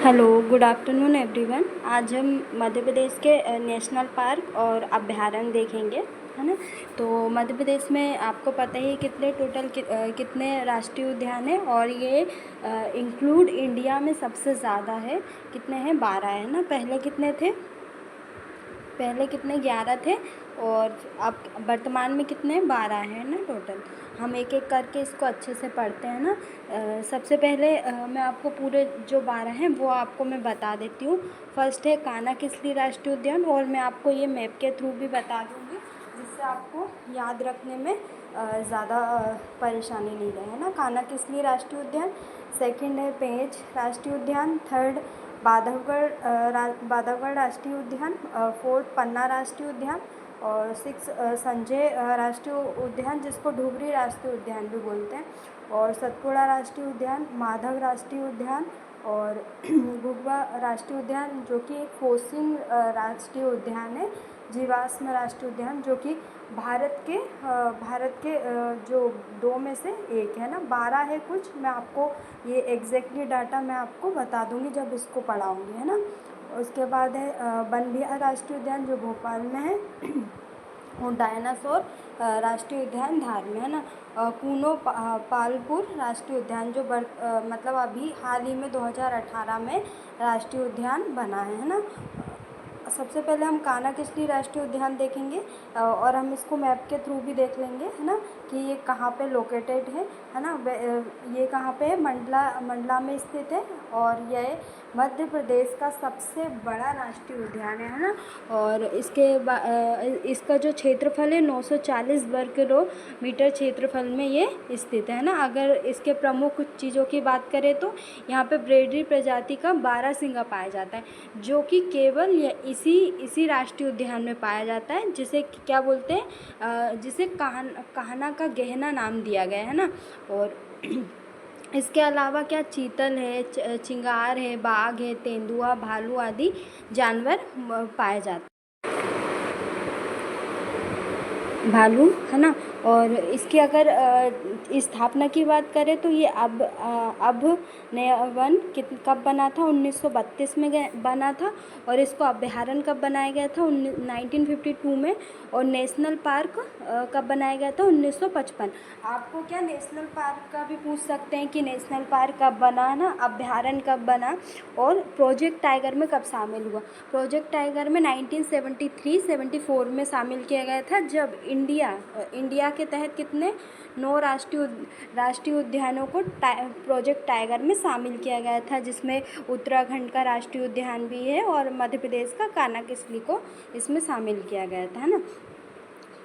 Hello, good afternoon everyone. आज हम मध्य प्रदेश के नेशनल पार्क और अभयारण्य देखेंगे, है ना। तो मध्य प्रदेश में आपको पता ही है कितने टोटल कितने राष्ट्रीय उद्यान हैं, और ये इंक्लूड इंडिया में सबसे ज़्यादा है। कितने हैं? 12 है ना। पहले कितने थे? पहले कितने? 11 थे, और अब वर्तमान में कितने हैं? 12 है ना टोटल। हम एक एक करके इसको अच्छे से पढ़ते हैं ना। सबसे पहले मैं आपको पूरे जो 12 हैं वो आपको मैं बता देती हूँ। फर्स्ट है कान्हा-किसली राष्ट्रीय उद्यान, और मैं आपको ये मैप के थ्रू भी बता दूँगी, जिससे आपको याद रखने में ज़्यादा परेशानी नहीं रहे, है ना। कान्हा-किसली राष्ट्रीय उद्यान। सेकंड है पेंच राष्ट्रीय उद्यान। थर्ड बांधवगढ़ राष्ट्रीय उद्यान। फोर्थ पन्ना राष्ट्रीय उद्यान। और सिक्स संजय राष्ट्रीय उद्यान, जिसको डुगरी राष्ट्रीय उद्यान भी बोलते हैं। और सतपुड़ा राष्ट्रीय उद्यान, माधव राष्ट्रीय उद्यान, और घुघुआ राष्ट्रीय उद्यान, जो कि एक फोसिंग राष्ट्रीय उद्यान है। जीवाश्म राष्ट्रीय उद्यान, जो कि भारत के जो 2 में से एक है ना। 12 है कुछ, मैं आपको ये एग्जैक्टली डाटा मैं आपको बता दूंगी जब इसको पढ़ाऊंगी, है ना। उसके बाद है बंधिया राष्ट्रीय उद्यान, जो भोपाल में है। और डायनासोर राष्ट्रीय उद्यान धार में, है ना। कूनो पालपुर राष्ट्रीय उद्यान, जो मतलब अभी हाल ही में 2018 में राष्ट्रीय उद्यान बना है ना। सबसे पहले हम कान्हा-किसली राष्ट्रीय उद्यान देखेंगे, और हम इसको मैप के थ्रू भी देख लेंगे, है ना, कि ये कहाँ पे लोकेटेड है ना। ये कहाँ पे है? मंडला में स्थित है, और यह मध्य प्रदेश का सबसे बड़ा राष्ट्रीय उद्यान है ना। और इसका जो क्षेत्रफल है 940 वर्ग किलोमीटर क्षेत्रफल में ये स्थित है ना। अगर इसके प्रमुख चीज़ों की बात करें तो यहाँ पे ब्रेडी प्रजाति का बारहसिंगा पाया जाता है, जो कि केवल इसी राष्ट्रीय उद्यान में पाया जाता है, जिसे क्या बोलते हैं? जिसे कान्हा का गहना नाम दिया गया है ना। और इसके अलावा क्या चीतल है, चिंगार है, बाघ है, तेंदुआ, भालू आदि जानवर पाए जाते हैं। भालू, है ना। और इसकी अगर स्थापना की बात करें तो ये अब नया वन कब बना था? 1932 में बना था। और इसको अभयारण्य कब बनाया गया था? 1952 में। और नेशनल पार्क कब बनाया गया था? 1955। आपको क्या नेशनल पार्क का भी पूछ सकते हैं कि नेशनल पार्क कब बना, ना, अभयारण्य कब बना, और प्रोजेक्ट टाइगर में कब शामिल हुआ। प्रोजेक्ट टाइगर में 1973-74 में शामिल किया गया था, जब इंडिया के तहत कितने 9 राष्ट्रीय उद्यानों को प्रोजेक्ट टाइगर में शामिल किया गया था, जिसमें उत्तराखंड का राष्ट्रीय उद्यान भी है, और मध्य प्रदेश का कान्हा-किसली को इसमें शामिल किया गया था, है ना।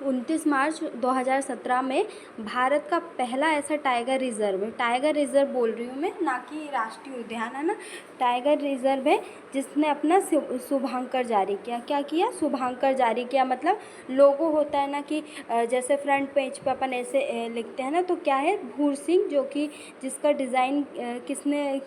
29 मार्च 2017 में भारत का पहला ऐसा टाइगर रिजर्व बोल रही हूँ मैं, ना कि राष्ट्रीय उद्यान, है ना। टाइगर रिजर्व है जिसने अपना शुभांकर जारी किया। क्या किया? शुभांकर जारी किया। मतलब लोगो होता है ना, कि जैसे फ्रंट पेज पे अपन ऐसे लिखते हैं ना, तो क्या है? भूर सिंह, जो कि जिसका डिज़ाइन किसने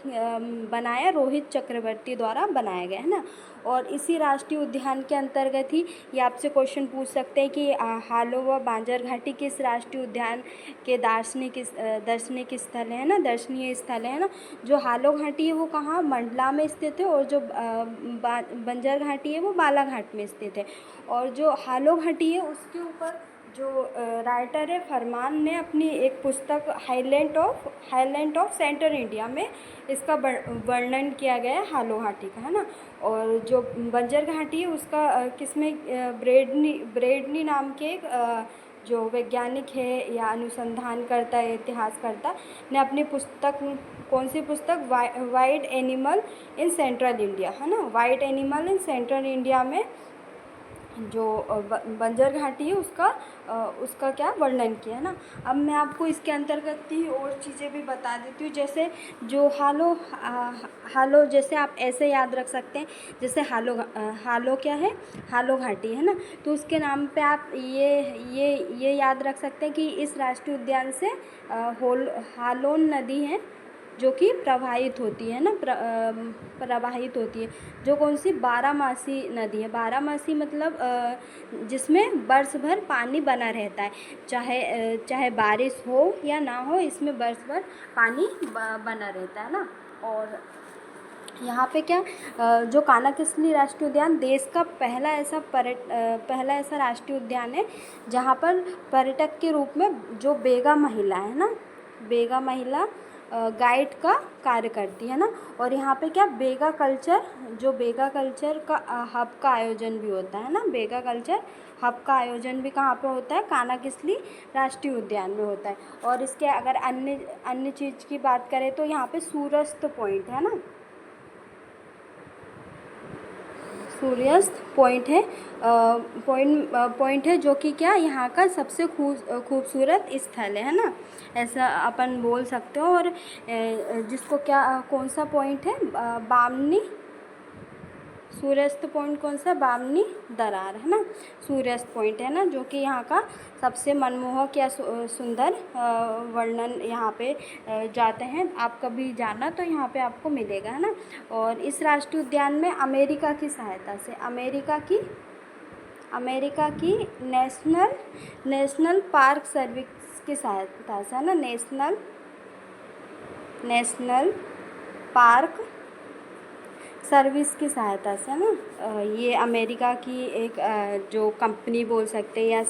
बनाया? रोहित चक्रवर्ती द्वारा बनाया गया, है ना। और इसी राष्ट्रीय उद्यान के अंतर्गत ही ये आपसे क्वेश्चन पूछ सकते हैं कि हालो व बांजर घाटी किस राष्ट्रीय उद्यान के दर्शनिक स्थल है ना, दर्शनीय स्थल है ना। जो हालो घाटी है वो कहाँ? मंडला में स्थित है, और जो बंजर घाटी है वो बालाघाट में स्थित है। और जो हालो घाटी है उसके ऊपर जो राइटर है फरमान ने अपनी एक पुस्तक हाईलैंड ऑफ सेंट्रल इंडिया में इसका वर्णन किया गया है, हालो घाटी का, है ना। और जो बंजर घाटी है उसका किसमें ब्रेडनी नाम के जो वैज्ञानिक है या अनुसंधानकर्ता है, इतिहासकर्ता ने अपनी पुस्तक, कौन सी पुस्तक? Wild animal in central India, है ना। Wild animal in central India में जो बंजर घाटी है उसका क्या वर्णन किया, है ना। अब मैं आपको इसके अंतर्गत ही और चीज़ें भी बता देती हूँ, जैसे जो हालो जैसे आप ऐसे याद रख सकते हैं, जैसे हालो क्या है? हालो घाटी, है ना। तो उसके नाम पे आप ये याद रख सकते हैं कि इस राष्ट्रीय उद्यान से हालोन नदी है, जो कि प्रवाहित होती है ना, प्रवाहित होती है, जो कौन सी? बारहमासी नदी है। बारहमासी मतलब जिसमें वर्ष भर पानी बना रहता है, चाहे बारिश हो या ना हो, इसमें वर्ष भर पानी बना रहता है ना। और यहाँ पे क्या जो कानाकिस्ली राष्ट्रीय उद्यान देश का पहला ऐसा राष्ट्रीय उद्यान है जहाँ पर पर्यटक के रूप में जो बेगा महिला है ना, बेगा महिला गाइड का कार्य करती है ना। और यहाँ पे क्या बेगा कल्चर का हब का आयोजन भी होता है ना। बेगा कल्चर हब का आयोजन भी कहाँ पे होता है? कानाकिस्ली राष्ट्रीय उद्यान में होता है। और इसके अगर अन्य चीज़ की बात करें तो यहाँ पे सूर्यास्त पॉइंट है ना, सूर्यास्त पॉइंट है जो कि क्या यहाँ का सबसे खूबसूरत स्थल है ना, ऐसा अपन बोल सकते हो। और जिसको क्या कौन सा पॉइंट है? बामनी सूर्यास्त पॉइंट कौन सा? बामनी दरार है ना, सूर्यास्त पॉइंट है ना, जो कि यहाँ का सबसे मनमोहक या सुंदर वर्णन यहाँ पे जाते हैं। आप कभी जाना तो यहाँ पे आपको मिलेगा है ना। और इस राष्ट्रीय उद्यान में अमेरिका की सहायता से अमेरिका की नेशनल पार्क सर्विस की सहायता से है ना, नेशनल पार्क सर्विस की सहायता से है ना, ये अमेरिका की एक जो कंपनी बोल सकते हैं या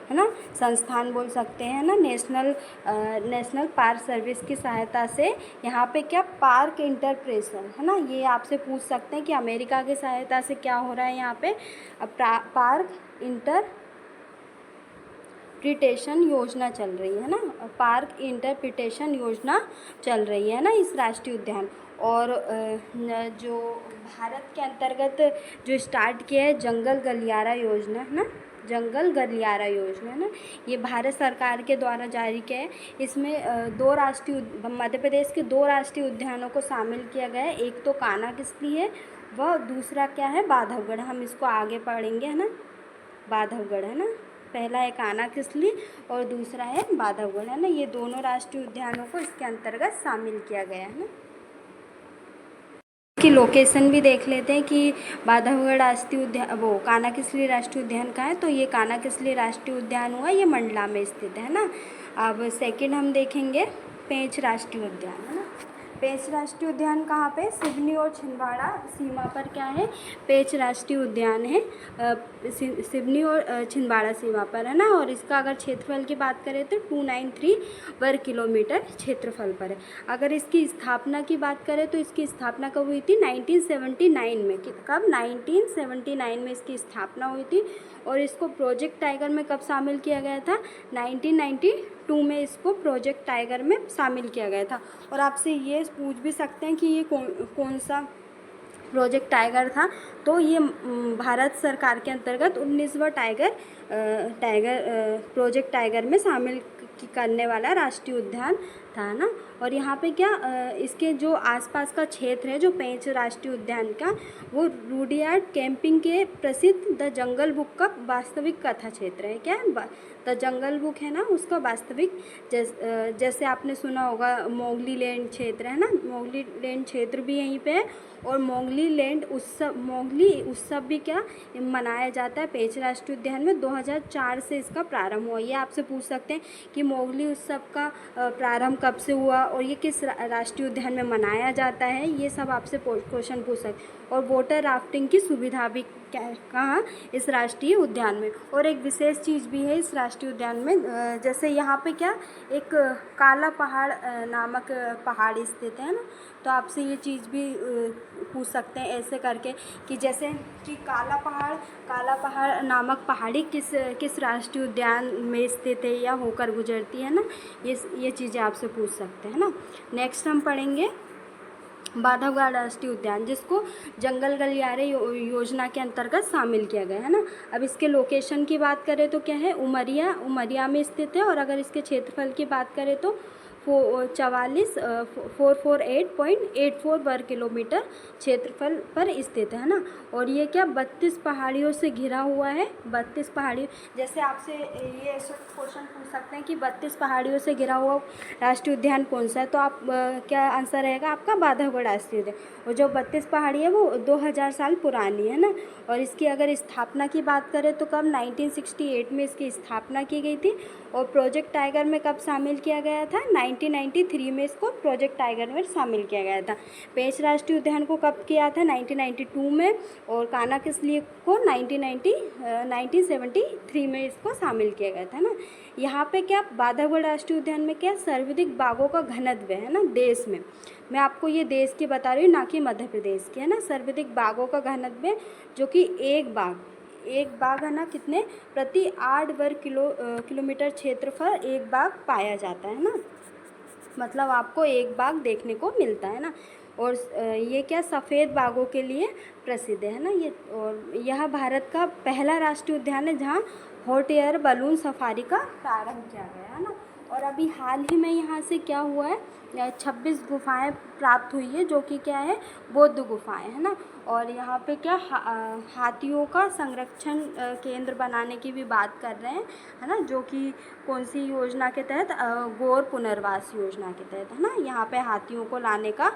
है ना संस्थान बोल सकते हैं ना, नेशनल पार्क सर्विस की सहायता से यहाँ पे क्या पार्क इंटरप्रेशन है ना, ये आपसे पूछ सकते हैं कि अमेरिका की सहायता से क्या हो रहा है यहाँ पे? पार्क इंटरप्रिटेशन योजना चल रही है ना, पार्क इंटरप्रिटेशन योजना चल रही है ना इस राष्ट्रीय उद्यान। और जो भारत के अंतर्गत जो स्टार्ट किया है जंगल गलियारा योजना है ना, जंगल गलियारा योजना है ना, ये भारत सरकार के द्वारा जारी किया है। इसमें मध्य प्रदेश के 2 राष्ट्रीय उद्यानों को शामिल किया गया है। एक तो कानाकिस्ली है, वह दूसरा क्या है? बांधवगढ़। हम इसको आगे पढ़ेंगे है ना, बांधवगढ़ है ना, पहला है कानाकिस्ली और दूसरा है बांधवगढ़ है ना, ये दोनों राष्ट्रीय उद्यानों को इसके अंतर्गत शामिल किया गया है ना। की लोकेशन भी देख लेते हैं कि बांधवगढ़ राष्ट्रीय उद्यान वो कानाकिस्ली राष्ट्रीय उद्यान कहाँ है, तो ये कानाकिस्ली राष्ट्रीय उद्यान हुआ, ये मंडला में स्थित है ना। अब सेकंड हम देखेंगे पेंच राष्ट्रीय उद्यान है ना। पेंच राष्ट्रीय उद्यान कहाँ पे? सिवनी और छिंदवाड़ा सीमा पर क्या है? पेंच राष्ट्रीय उद्यान है, सिवनी और छिंदवाड़ा सीमा पर है ना। और इसका अगर क्षेत्रफल की बात करें तो 293 वर्ग किलोमीटर क्षेत्रफल पर है। अगर इसकी स्थापना की बात करें तो इसकी स्थापना कब हुई थी? 1979 में। कब? 1979 में इसकी स्थापना हुई थी। और इसको प्रोजेक्ट टाइगर में कब शामिल किया गया था? 1992 में इसको प्रोजेक्ट टाइगर में शामिल किया गया था। और आपसे ये पूछ भी सकते हैं कि ये कौन सा प्रोजेक्ट टाइगर था, तो ये भारत सरकार के अंतर्गत 19वां प्रोजेक्ट टाइगर में शामिल करने वाला राष्ट्रीय उद्यान था ना। और यहाँ पे क्या इसके जो आसपास का क्षेत्र है जो पेंच राष्ट्रीय उद्यान का, वो रुडयार्ड कैंपिंग के प्रसिद्ध द जंगल बुक का वास्तविक कथा क्षेत्र है। क्या है? द जंगल बुक है ना, उसका वास्तविक जैसे आपने सुना होगा मोगली लैंड क्षेत्र है ना, मोगली लैंड क्षेत्र भी यहीं पे है। और मोगली लैंड उत्सव भी क्या मनाया जाता है पेंच राष्ट्रीय उद्यान में। 2004 से इसका प्रारंभ हुआ। ये आपसे पूछ सकते हैं कि मोगली उत्सव का प्रारंभ कब से हुआ और ये किस राष्ट्रीय उद्यान में मनाया जाता है, ये सब आपसे क्वेश्चन पूछ सकते हैं। और वाटर राफ्टिंग की सुविधा भी कहाँ? इस राष्ट्रीय उद्यान में। और एक विशेष चीज़ भी है इस राष्ट्रीय उद्यान में, जैसे यहाँ पे क्या एक काला पहाड़ नामक पहाड़ स्थित है ना, तो आपसे ये चीज़ भी पूछ सकते हैं ऐसे करके कि जैसे कि काला पहाड़ नामक पहाड़ी किस राष्ट्रीय उद्यान में स्थित है या होकर गुजरती है ना, ये चीज़ें आपसे पूछ सकते हैं ना। नेक्स्ट हम पढ़ेंगे बांधवगढ़ राष्ट्रीय उद्यान, जिसको जंगल गलियारे योजना के अंतर्गत शामिल किया गया है ना। अब इसके लोकेशन की बात करें तो क्या है? उमरिया में स्थित है। और अगर इसके क्षेत्रफल की बात करें तो 448.84 वर्ग किलोमीटर क्षेत्रफल पर स्थित है ना। और ये क्या 32 पहाड़ियों से घिरा हुआ है। 32 पहाड़ियों, जैसे आपसे ये क्वेश्चन पूछ सकते हैं कि 32 पहाड़ियों से घिरा हुआ राष्ट्रीय उद्यान कौन सा है, तो आप क्या आंसर रहेगा आपका? बांधवगढ़ राष्ट्रीय उद्यान। और जो 32 पहाड़ी है वो 2000 साल पुरानी है ना। और इसकी अगर स्थापना की बात करें तो कब? 1968 में इसकी स्थापना की गई थी। और प्रोजेक्ट टाइगर में कब शामिल किया गया था? 1993 में इसको प्रोजेक्ट टाइगर में शामिल किया गया था। पेंच राष्ट्रीय उद्यान को कब किया था? 1992 में। और कान्हा किसली को 1973 में इसको शामिल किया गया था ना। यहाँ पे क्या बांधवगढ़ राष्ट्रीय उद्यान में क्या सर्वाधिक बाघों का घनत्व है ना देश में। मैं आपको ये देश की बता रही हूँ, ना कि मध्य प्रदेश की, है ना। सर्वाधिक बाघों का घनत्व है, जो कि एक बाघ है ना कितने प्रति 8 वर्ग किलोमीटर क्षेत्रफल एक बाघ पाया जाता है ना। मतलब आपको एक बाघ देखने को मिलता है ना। और ये क्या सफ़ेद बाघों के लिए प्रसिद्ध है ना ये। और यह भारत का पहला राष्ट्रीय उद्यान है जहाँ हॉट एयर बलून सफारी का प्रारंभ किया गया है ना। और अभी हाल ही में यहाँ से क्या हुआ है, 26 गुफाएं प्राप्त हुई है, जो कि क्या है, बौद्ध गुफाएं है ना। और यहाँ पे क्या हाथियों का संरक्षण केंद्र बनाने की भी बात कर रहे हैं, है ना। जो कि कौन सी योजना के तहत? गौर पुनर्वास योजना के तहत, है ना। यहाँ पे हाथियों को लाने का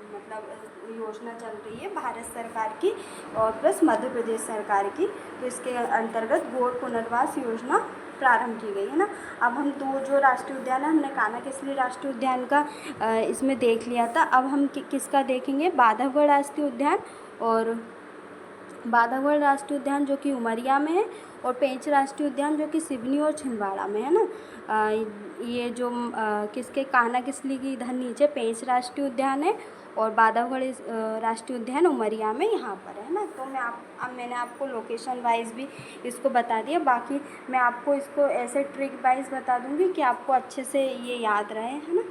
मतलब योजना चल रही है भारत सरकार की और प्लस मध्य प्रदेश सरकार की। तो इसके अंतर्गत गौर पुनर्वास योजना प्रारंभ की गई है ना। अब हम दो जो राष्ट्रीय उद्यान है, हमने कान्हा किसली राष्ट्रीय उद्यान का इसमें देख लिया था। अब हम किसका देखेंगे? बांधवगढ़ राष्ट्रीय उद्यान। और बांधवगढ़ राष्ट्रीय उद्यान जो कि उमरिया में है, और पेंच राष्ट्रीय उद्यान जो कि सिवनी और छिंदवाड़ा में है ना। ये जो किसके कान्हा किसली की इधर नीचे पेंच राष्ट्रीय उद्यान है, और बांधवगढ़ राष्ट्रीय उद्यान उमरिया में यहाँ पर है ना। तो अब मैंने आपको लोकेशन वाइज भी इसको बता दिया। बाकी मैं आपको इसको ऐसे ट्रिक वाइज बता दूँगी कि आपको अच्छे से ये याद रहे, है ना।